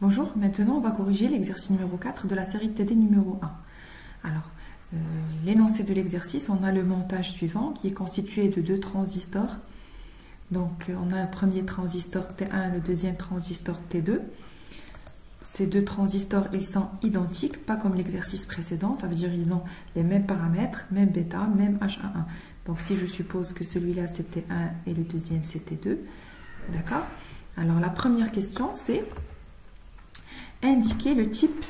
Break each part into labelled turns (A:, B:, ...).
A: Bonjour, maintenant on va corriger l'exercice numéro 4 de la série TD numéro 1. Alors, l'énoncé de l'exercice, on a le montage suivant qui est constitué de deux transistors. Donc on a un premier transistor T1, le deuxième transistor T2. Ces deux transistors, ils sont identiques, pas comme l'exercice précédent, ça veut dire qu'ils ont les mêmes paramètres, même bêta, même H11. Donc si je suppose que celui-là c'était 1 et le deuxième c'était 2, d'accord? Alors la première question c'est indiquer le type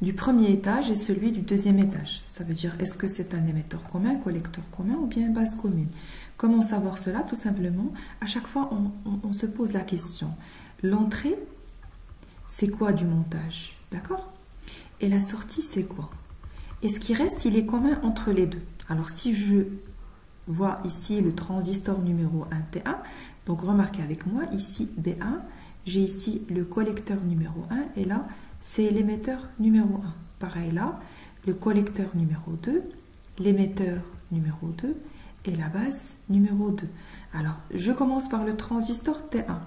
A: du premier étage et celui du deuxième étage. Ça veut dire est-ce que c'est un émetteur commun, collecteur commun ou bien base commune. Comment savoir cela? Tout simplement, à chaque fois on se pose la question. L'entrée, c'est quoi du montage? D'accord? Et la sortie, c'est quoi? Et ce qui reste, il est commun entre les deux. Alors si je vois ici le transistor numéro 1 T1, donc remarquez avec moi, ici B1, j'ai ici le collecteur numéro 1 et là, c'est l'émetteur numéro 1. Pareil là, le collecteur numéro 2, l'émetteur numéro 2 et la base numéro 2. Alors, je commence par le transistor T1.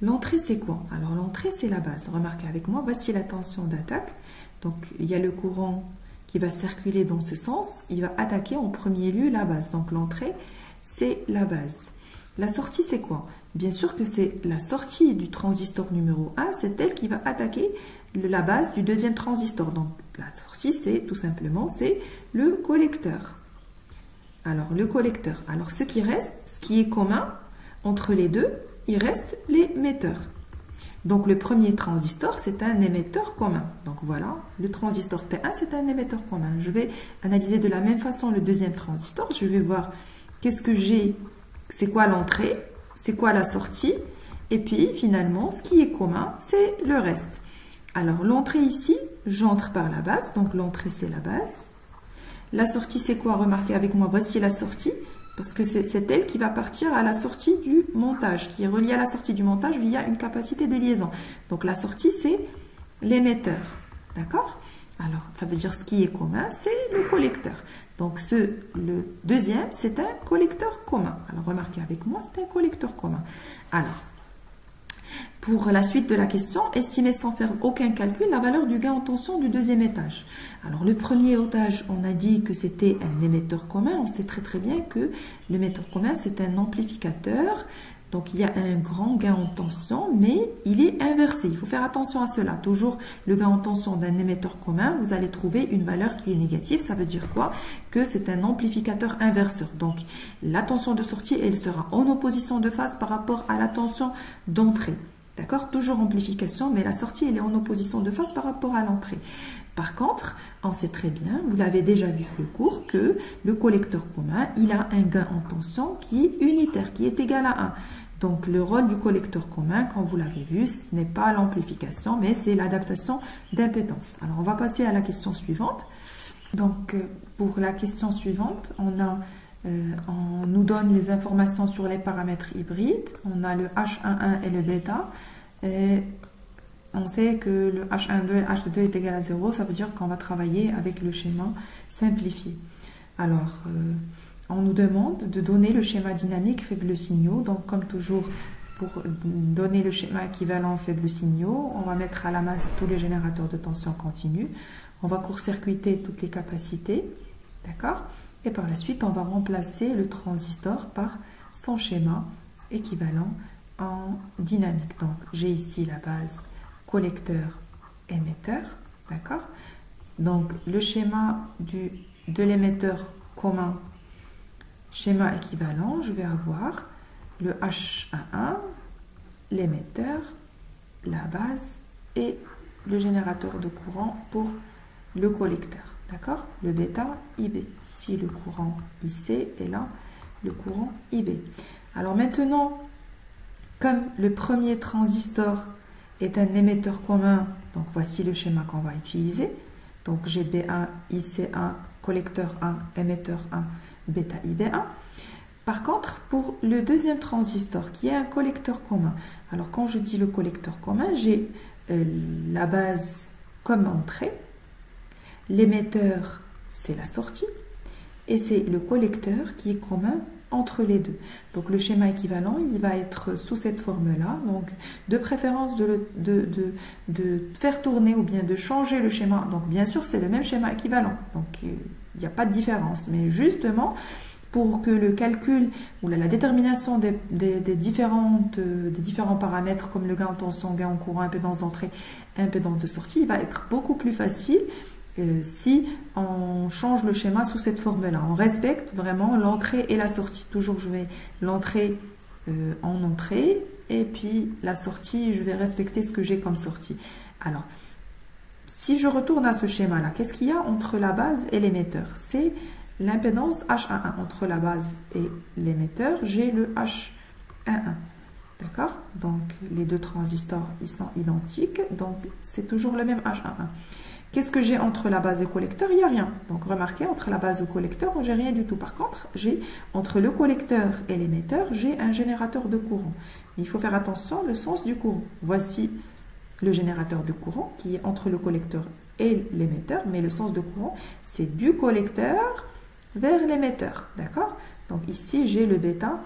A: L'entrée, c'est quoi? Alors, l'entrée, c'est la base. Remarquez avec moi, voici la tension d'attaque. Donc, il y a le courant qui va circuler dans ce sens. Il va attaquer en premier lieu la base. Donc, l'entrée, c'est la base. La sortie, c'est quoi? Bien sûr que c'est la sortie du transistor numéro 1, c'est elle qui va attaquer la base du deuxième transistor. Donc, la sortie, c'est tout simplement, c'est le collecteur. Alors, le collecteur. Alors, ce qui reste, ce qui est commun entre les deux, il reste l'émetteur. Donc, le premier transistor, c'est un émetteur commun. Donc, voilà, le transistor T1, c'est un émetteur commun. Je vais analyser de la même façon le deuxième transistor. Je vais voir qu'est-ce que j'ai, c'est quoi l'entrée, c'est quoi la sortie, et puis, finalement, ce qui est commun, c'est le reste. Alors, l'entrée ici, j'entre par la base. Donc, l'entrée, c'est la base. La sortie, c'est quoi? Remarquez avec moi, voici la sortie, parce que c'est elle qui va partir à la sortie du montage, qui est reliée à la sortie du montage via une capacité de liaison. Donc la sortie, c'est l'émetteur. D'accord? Alors, ça veut dire ce qui est commun, c'est le collecteur. Donc le deuxième, c'est un collecteur commun. Alors, remarquez avec moi, c'est un collecteur commun. Alors, pour la suite de la question, estimer sans faire aucun calcul la valeur du gain en tension du deuxième étage. Alors le premier étage, on a dit que c'était un émetteur commun. On sait très bien que l'émetteur commun, c'est un amplificateur. Donc il y a un grand gain en tension, mais il est inversé. Il faut faire attention à cela. Toujours le gain en tension d'un émetteur commun, vous allez trouver une valeur qui est négative. Ça veut dire quoi? Que c'est un amplificateur inverseur. Donc la tension de sortie, elle sera en opposition de phase par rapport à la tension d'entrée. D'accord? Toujours amplification, mais la sortie, elle est en opposition de phase par rapport à l'entrée. Par contre, on sait très bien, vous l'avez déjà vu sur le cours, que le collecteur commun, il a un gain en tension qui est unitaire, qui est égal à 1. Donc, le rôle du collecteur commun, quand vous l'avez vu, ce n'est pas l'amplification, mais c'est l'adaptation d'impédance. Alors, on va passer à la question suivante. Donc, pour la question suivante, on nous donne les informations sur les paramètres hybrides. On a le H11 et le bêta. Et on sait que le H12 et le H2 est égal à 0. Ça veut dire qu'on va travailler avec le schéma simplifié. Alors, on nous demande de donner le schéma dynamique faible signaux. Donc, comme toujours, pour donner le schéma équivalent faible signaux, on va mettre à la masse tous les générateurs de tension continue. On va court-circuiter toutes les capacités. D'accord? Et par la suite, on va remplacer le transistor par son schéma équivalent en dynamique. Donc, j'ai ici la base collecteur, émetteur. D'accord? Donc, le schéma de l'émetteur commun, schéma équivalent, je vais avoir le H11, l'émetteur, la base et le générateur de courant pour le collecteur. D'accord? Le bêta, IB. Ici, le courant IC et là, le courant IB. Alors maintenant, comme le premier transistor est un émetteur commun, donc voici le schéma qu'on va utiliser. Donc j'ai B1, IC1, collecteur 1, émetteur 1, bêta IB1. Par contre, pour le deuxième transistor, qui est un collecteur commun, alors quand je dis le collecteur commun, j'ai la base comme entrée. L'émetteur, c'est la sortie, et c'est le collecteur qui est commun entre les deux. Donc le schéma équivalent, il va être sous cette forme-là. Donc de préférence de faire tourner ou bien de changer le schéma. Donc bien sûr, c'est le même schéma équivalent. Donc il n'y a pas de différence. Mais justement, pour que le calcul ou la détermination des différents paramètres comme le gain en tension, gain en courant, impédance d'entrée, impédance de sortie, il va être beaucoup plus facile si on change le schéma sous cette forme-là. On respecte vraiment l'entrée et la sortie. Toujours je vais l'entrée en entrée et puis la sortie, je vais respecter ce que j'ai comme sortie. Alors, si je retourne à ce schéma-là, qu'est-ce qu'il y a entre la base et l'émetteur? C'est l'impédance H11 entre la base et l'émetteur, j'ai le H11. D'accord? Donc, les deux transistors, ils sont identiques. Donc, c'est toujours le même H11. Qu'est-ce que j'ai entre la base et le collecteur? Il n'y a rien. Donc, remarquez, entre la base et le collecteur, j'ai rien du tout. Par contre, j'ai entre le collecteur et l'émetteur, j'ai un générateur de courant. Il faut faire attention au sens du courant. Voici le générateur de courant qui est entre le collecteur et l'émetteur. Mais le sens de courant, c'est du collecteur vers l'émetteur, d'accord? Donc ici, j'ai le bêta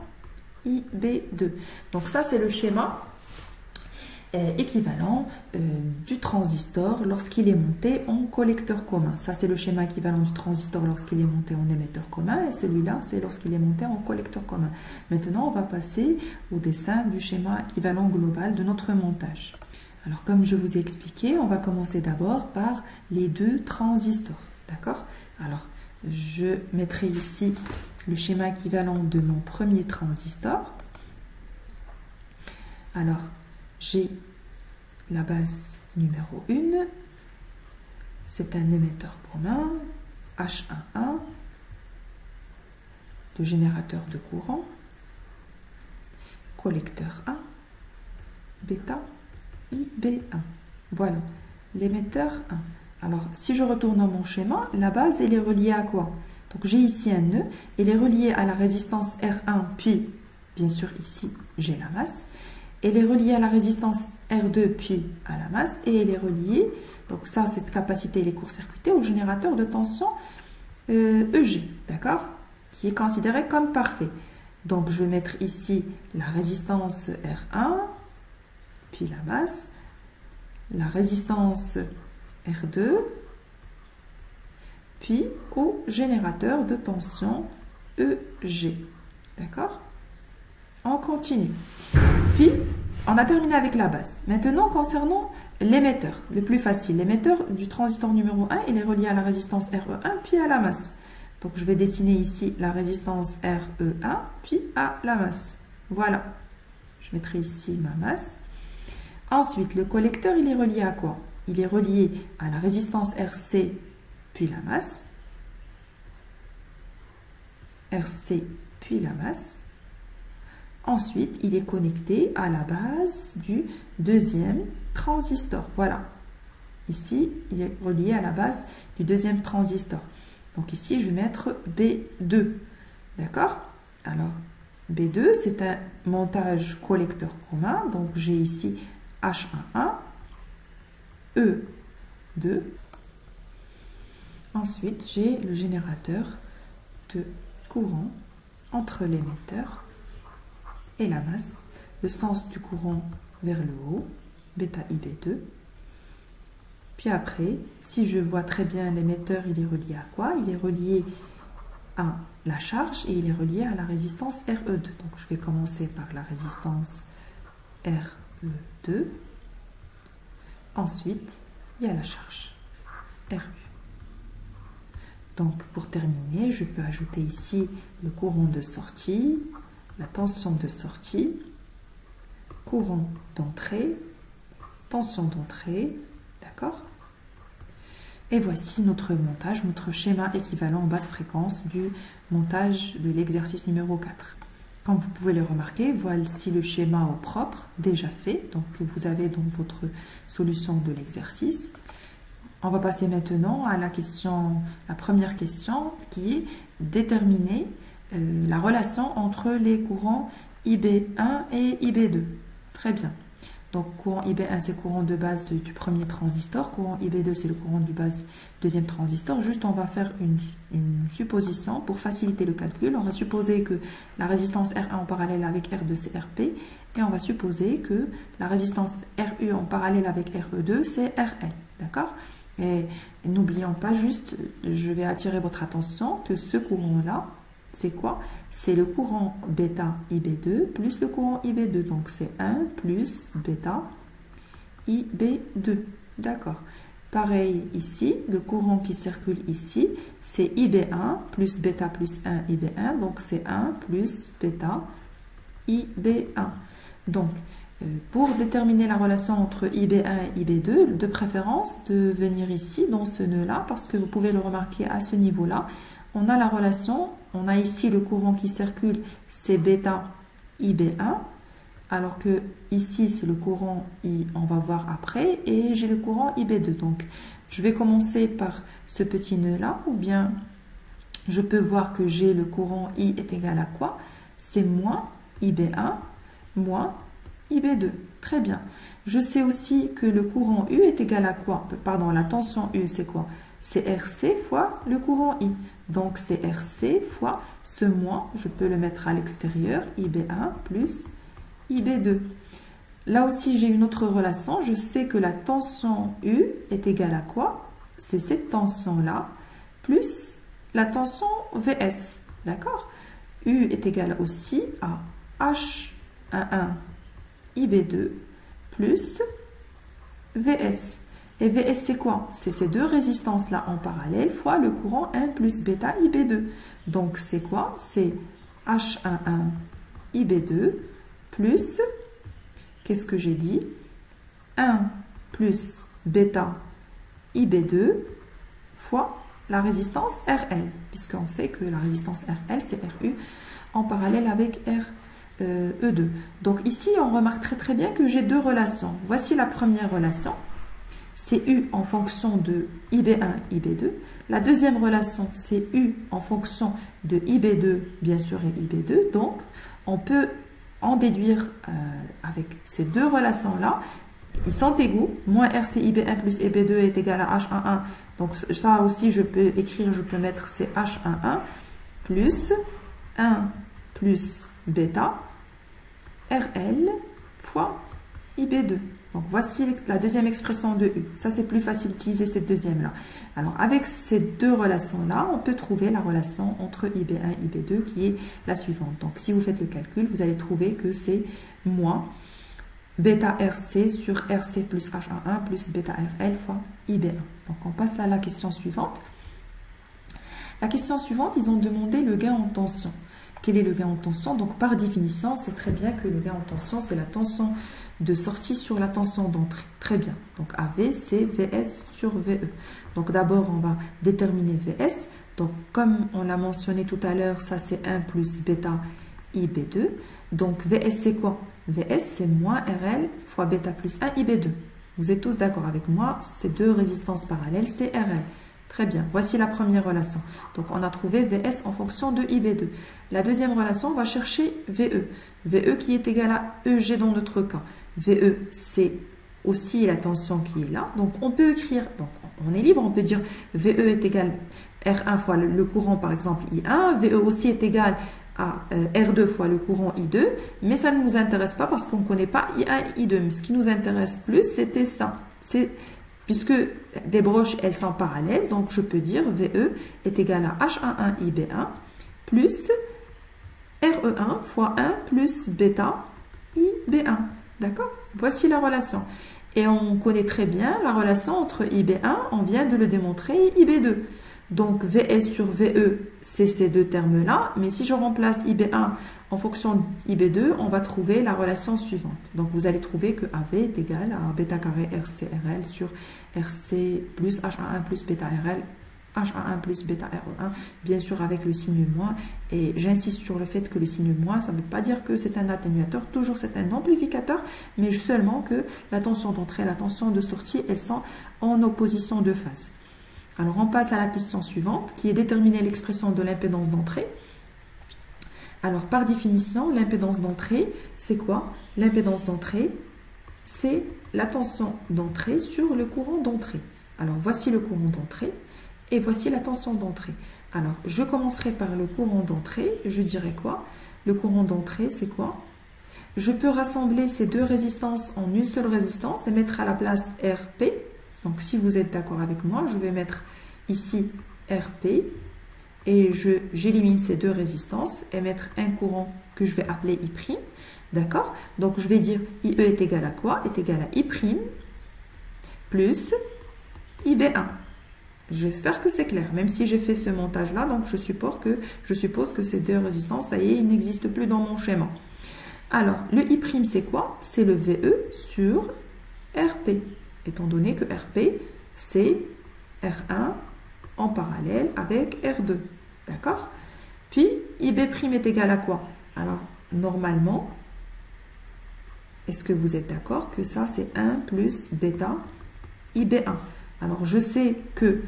A: IB2. Donc ça, c'est le schéma équivalent du transistor lorsqu'il est monté en collecteur commun. Ça, c'est le schéma équivalent du transistor lorsqu'il est monté en émetteur commun. Et celui-là, c'est lorsqu'il est monté en collecteur commun. Maintenant, on va passer au dessin du schéma équivalent global de notre montage. Alors, comme je vous ai expliqué, on va commencer d'abord par les deux transistors, d'accord? Alors, je mettrai ici le schéma équivalent de mon premier transistor. Alors, j'ai la base numéro 1. C'est un émetteur commun, H11, de générateur de courant, collecteur 1, bêta, IB1. Voilà, l'émetteur 1. Alors, si je retourne dans mon schéma, la base, elle est reliée à quoi? Donc, j'ai ici un nœud. Elle est reliée à la résistance R1, puis, bien sûr, ici, j'ai la masse. Elle est reliée à la résistance R2, puis à la masse. Et elle est reliée, donc ça, cette capacité, elle est court-circuitée au générateur de tension EG, d'accord? Qui est considéré comme parfait. Donc, je vais mettre ici la résistance R1, puis la masse, la résistance R2, puis au générateur de tension EG. D'accord? On continue. Puis, on a terminé avec la base. Maintenant, concernant l'émetteur, le plus facile. L'émetteur du transistor numéro 1, il est relié à la résistance RE1, puis à la masse. Donc, je vais dessiner ici la résistance RE1, puis à la masse. Voilà. Je mettrai ici ma masse. Ensuite, le collecteur, il est relié à quoi? Il est relié à la résistance RC, puis la masse. RC, puis la masse. Ensuite, il est connecté à la base du deuxième transistor. Voilà. Ici, il est relié à la base du deuxième transistor. Donc ici, je vais mettre B2. D'accord? Alors, B2, c'est un montage collecteur commun. Donc, j'ai ici H11, E2. Ensuite, j'ai le générateur de courant entre l'émetteur et la masse, le sens du courant vers le haut, bêta IB2. Puis après, si je vois très bien l'émetteur, il est relié à quoi? Il est relié à la charge et il est relié à la résistance RE2. Donc je vais commencer par la résistance RE2. Ensuite, il y a la charge RE. Donc pour terminer, je peux ajouter ici le courant de sortie, la tension de sortie, courant d'entrée, tension d'entrée, d'accord? Et voici notre montage, notre schéma équivalent en basse fréquence du montage de l'exercice numéro 4. Comme vous pouvez le remarquer, voici le schéma au propre, déjà fait, donc que vous avez dans votre solution de l'exercice. On va passer maintenant à la première question qui est déterminer la relation entre les courants IB1 et IB2. Très bien. Donc, courant IB1, c'est le courant de base du premier transistor. Courant IB2, c'est le courant du deuxième transistor. Juste, on va faire une supposition pour faciliter le calcul. On va supposer que la résistance R1 en parallèle avec R2, c'est RP. Et on va supposer que la résistance RU en parallèle avec RE2, c'est RL. D'accord? Et n'oublions pas juste, je vais attirer votre attention que ce courant-là, c'est quoi? C'est le courant bêta IB2 plus le courant IB2. Donc, c'est 1 plus bêta IB2. D'accord. Pareil ici, le courant qui circule ici, c'est IB1 plus bêta plus 1 IB1. Donc, c'est 1 plus bêta IB1. Donc, pour déterminer la relation entre IB1 et IB2, de préférence de venir ici dans ce nœud-là, parce que vous pouvez le remarquer à ce niveau-là, on a la relation, on a ici le courant qui circule, c'est bêta IB1, alors que ici c'est le courant I, on va voir après, et j'ai le courant IB2. Donc je vais commencer par ce petit nœud-là, ou bien je peux voir que j'ai le courant I est égal à quoi? C'est moins IB1 moins IB2. Très bien. Je sais aussi que le courant U est égal à quoi? Pardon, la tension U, c'est quoi? C'est RC fois le courant I. Donc, c'est RC fois ce moins, je peux le mettre à l'extérieur, IB1 plus IB2. Là aussi, j'ai une autre relation. Je sais que la tension U est égale à quoi? C'est cette tension-là plus la tension VS. D'accord? U est égal aussi à H11 IB2 plus VS. Et VS, c'est quoi? C'est ces deux résistances-là en parallèle fois le courant 1 plus bêta IB2. Donc, c'est quoi? C'est H11 IB2 plus, qu'est-ce que j'ai dit? 1 plus bêta IB2 fois la résistance RL, puisqu'on sait que la résistance RL, c'est RU en parallèle avec E2. Donc, ici, on remarque très bien que j'ai deux relations. Voici la première relation. C'est U en fonction de IB1, IB2. La deuxième relation, c'est U en fonction de IB2, bien sûr, et IB2. Donc, on peut en déduire avec ces deux relations-là. Ils sont égaux. Moins RC IB1 plus IB2 est égal à H11. Donc, ça aussi, je peux écrire, je peux mettre c'est H11 plus 1 plus bêta RL fois IB2. Donc, voici la deuxième expression de U. Ça, c'est plus facile d'utiliser cette deuxième-là. Alors, avec ces deux relations-là, on peut trouver la relation entre IB1 et IB2 qui est la suivante. Donc, si vous faites le calcul, vous allez trouver que c'est moins bêta RC sur RC plus H11 plus bêta RL fois IB1. Donc, on passe à la question suivante. La question suivante, ils ont demandé le gain en tension. Quel est le gain en tension? Donc, par définition, c'est très bien que le gain en tension, c'est la tension de sortie sur la tension d'entrée. Très bien. Donc, AV, c'est VS sur VE. Donc, d'abord, on va déterminer VS. Donc, comme on l'a mentionné tout à l'heure, ça, c'est 1 plus bêta IB2. Donc, VS, c'est quoi? VS, c'est moins RL fois bêta plus 1 IB2. Vous êtes tous d'accord avec moi? Ces deux résistances parallèles, c'est RL. Très bien, voici la première relation. Donc, on a trouvé VS en fonction de IB2. La deuxième relation, on va chercher VE. VE qui est égal à EG dans notre cas. VE, c'est aussi la tension qui est là. Donc, on peut écrire, donc on est libre, on peut dire VE est égal à R1 fois le courant, par exemple, I1. VE aussi est égal à R2 fois le courant I2. Mais ça ne nous intéresse pas parce qu'on ne connaît pas I1 et I2. Mais ce qui nous intéresse plus, c'était ça. Puisque les broches, elles sont parallèles, donc je peux dire VE est égal à H11 IB1 plus RE1 fois 1 plus bêta IB1. D'accord? Voici la relation. Et on connaît très bien la relation entre IB1, on vient de le démontrer, et IB2. Donc VS sur VE, c'est ces deux termes-là. Mais si je remplace IB1 en fonction d'IB2, on va trouver la relation suivante. Donc vous allez trouver que AV est égal à bêta carré RCRL sur RC plus H11 plus bêta RL, H11 plus bêta RE1, bien sûr avec le signe moins. Et j'insiste sur le fait que le signe moins, ça ne veut pas dire que c'est un atténuateur, toujours c'est un amplificateur, mais seulement que la tension d'entrée et la tension de sortie, elles sont en opposition de phase. Alors, on passe à la question suivante, qui est déterminer l'expression de l'impédance d'entrée. Alors, par définition, l'impédance d'entrée, c'est quoi? L'impédance d'entrée, c'est la tension d'entrée sur le courant d'entrée. Alors, voici le courant d'entrée et voici la tension d'entrée. Alors, je commencerai par le courant d'entrée. Je dirais quoi? Le courant d'entrée, c'est quoi? Je peux rassembler ces deux résistances en une seule résistance et mettre à la place RP. Donc, si vous êtes d'accord avec moi, je vais mettre ici RP et j'élimine ces deux résistances et mettre un courant que je vais appeler I'. D'accord? Donc, je vais dire IE est égal à quoi? Est égal à I' plus IB1. J'espère que c'est clair, même si j'ai fait ce montage-là, donc je suppose que ces deux résistances, ça y est, ils n'existent plus dans mon schéma. Alors, le I', c'est quoi? C'est le VE sur RP, étant donné que RP, c'est R1 en parallèle avec R2. D'accord? Puis, IB' est égal à quoi? Alors, normalement, est-ce que vous êtes d'accord que ça, c'est 1 plus bêta IB1? Alors, je sais que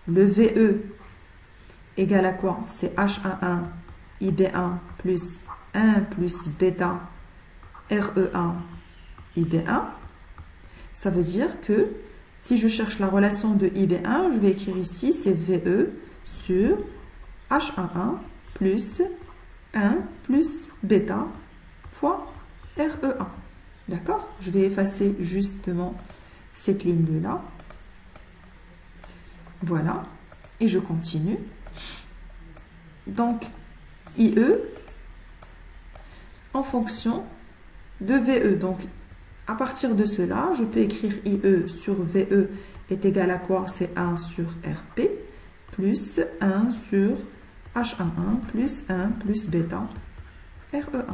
A: le VE égale à quoi? C'est H11 IB1 plus 1 plus bêta RE1 IB1. Ça veut dire que si je cherche la relation de IB1, je vais écrire ici, c'est VE sur H11 plus 1 plus bêta fois RE1. D'accord? Je vais effacer justement cette ligne-là. Voilà. Et je continue. Donc, IE en fonction de VE. Donc, à partir de cela, je peux écrire IE sur VE est égal à quoi? C'est 1 sur RP plus 1 sur H11 plus 1 plus bêta RE1.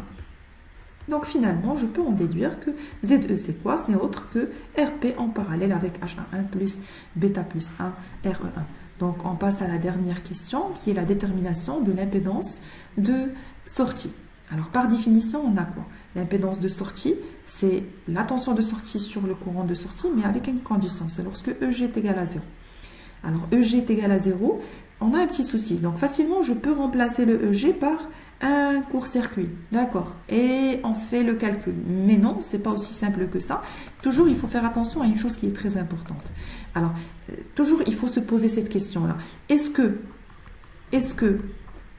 A: Donc finalement, je peux en déduire que ZE, c'est quoi? Ce n'est autre que RP en parallèle avec H11 plus bêta plus 1 RE1. Donc on passe à la dernière question qui est la détermination de l'impédance de sortie. Alors par définition, on a quoi? L'impédance de sortie, c'est la tension de sortie sur le courant de sortie, mais avec une condition, c'est lorsque EG est égal à 0. Alors EG est égal à 0, on a un petit souci. Donc facilement, je peux remplacer le EG par un court-circuit, d'accord, et on fait le calcul. Mais non, c'est pas aussi simple que ça. Toujours, il faut faire attention à une chose qui est très importante. Alors, toujours, il faut se poser cette question-là. Est-ce que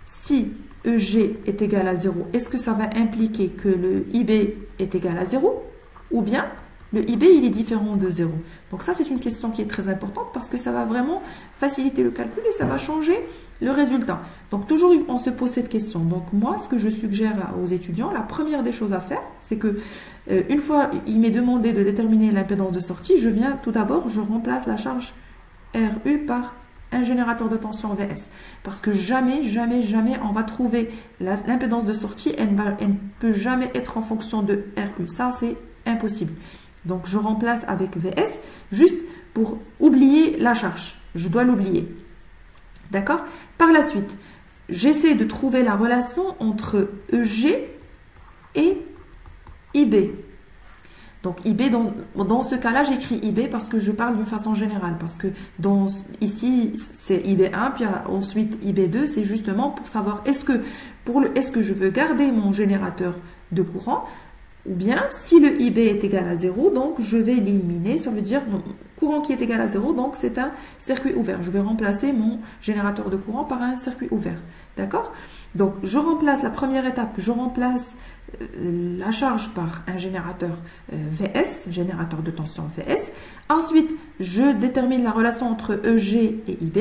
A: si EG est égal à 0, est-ce que ça va impliquer que le IB est égal à 0? Ou bien, le IB, il est différent de 0. Donc ça, c'est une question qui est très importante parce que ça va vraiment faciliter le calcul et ça va changer le résultat. Donc toujours, on se pose cette question. Donc moi, ce que je suggère aux étudiants, la première des choses à faire, c'est que une fois il m'est demandé de déterminer l'impédance de sortie, je viens tout d'abord, je remplace la charge RU par un générateur de tension VS. Parce que jamais, jamais, jamais, on va trouver l'impédance de sortie, elle ne peut jamais être en fonction de RU. Ça, c'est impossible. Donc je remplace avec VS juste pour oublier la charge. Je dois l'oublier. D'accord? Par la suite, j'essaie de trouver la relation entre EG et IB. Donc IB, dans ce cas-là, j'écris IB parce que je parle d'une façon générale. Parce que ici, c'est IB1, puis ensuite IB2, c'est justement pour savoir est-ce que je veux garder mon générateur de courant, ou bien si le IB est égal à 0, donc je vais l'éliminer. Ça veut dire courant qui est égal à 0, donc c'est un circuit ouvert. Je vais remplacer mon générateur de courant par un circuit ouvert. D'accord? Donc je remplace la première étape, je remplace la charge par un générateur VS, générateur de tension VS. Ensuite, je détermine la relation entre EG et IB.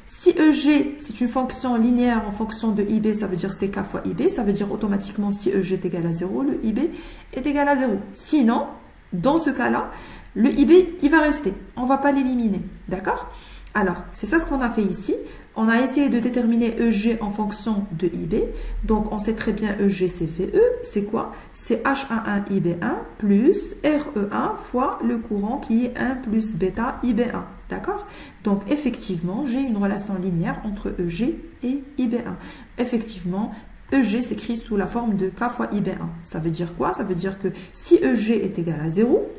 A: Si EG, c'est une fonction linéaire en fonction de IB, ça veut dire c'est K fois IB. Ça veut dire automatiquement, si EG est égal à 0, le IB est égal à 0. Sinon, dans ce cas-là, le IB, il va rester. On ne va pas l'éliminer. D'accord? Alors, c'est ça ce qu'on a fait ici. On a essayé de déterminer EG en fonction de IB. Donc, on sait très bien EG, c'est VE. C'est quoi? C'est H11 IB1 plus RE1 fois le courant qui est 1 plus bêta IB1. D'accord? Donc, effectivement, j'ai une relation linéaire entre EG et IB1. Effectivement, EG s'écrit sous la forme de K fois IB1. Ça veut dire quoi? Ça veut dire que si EG est égal à 0,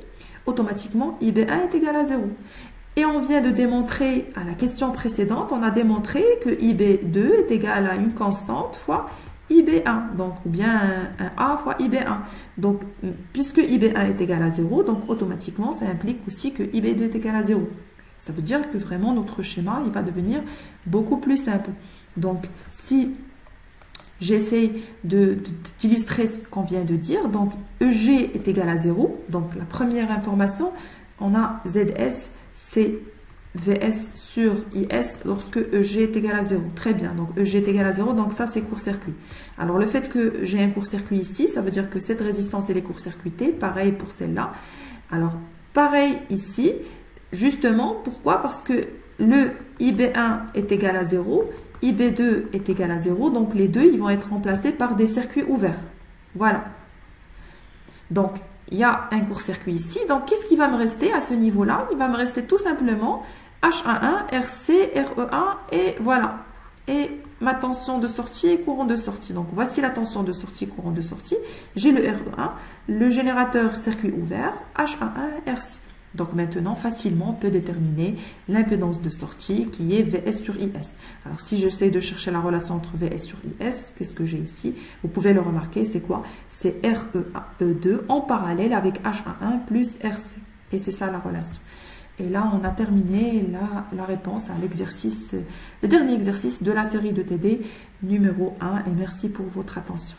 A: automatiquement, IB1 est égal à 0. Et on vient de démontrer, à la question précédente, on a démontré que IB2 est égal à une constante fois IB1, donc, ou bien un A fois IB1. Donc, puisque IB1 est égal à 0, donc automatiquement, ça implique aussi que IB2 est égal à 0. Ça veut dire que vraiment, notre schéma, il va devenir beaucoup plus simple. Donc, si j'essaie d'illustrer ce qu'on vient de dire, donc EG est égal à 0, donc la première information, on a ZS, c'est VS sur IS lorsque EG est égal à 0. Très bien, donc EG est égal à 0, donc ça c'est court-circuit. Alors le fait que j'ai un court-circuit ici, ça veut dire que cette résistance elle est court-circuitée, pareil pour celle-là. Alors pareil ici, justement, pourquoi? Parce que le IB1 est égal à 0, IB2 est égal à 0, donc les deux ils vont être remplacés par des circuits ouverts. Voilà. Donc, il y a un court-circuit ici. Donc, qu'est-ce qui va me rester à ce niveau-là? Il va me rester tout simplement H11, RC, RE1 et voilà. Et ma tension de sortie et courant de sortie. Donc, voici la tension de sortie, courant de sortie. J'ai le RE1, le générateur circuit ouvert, H11, RC. Donc maintenant, facilement, on peut déterminer l'impédance de sortie qui est VS sur IS. Alors si j'essaie de chercher la relation entre VS sur IS, qu'est-ce que j'ai ici? Vous pouvez le remarquer, c'est quoi? C'est RE2 en parallèle avec H11 plus RC. Et c'est ça la relation. Et là, on a terminé la réponse à l'exercice, le dernier exercice de la série de TD numéro 1. Et merci pour votre attention.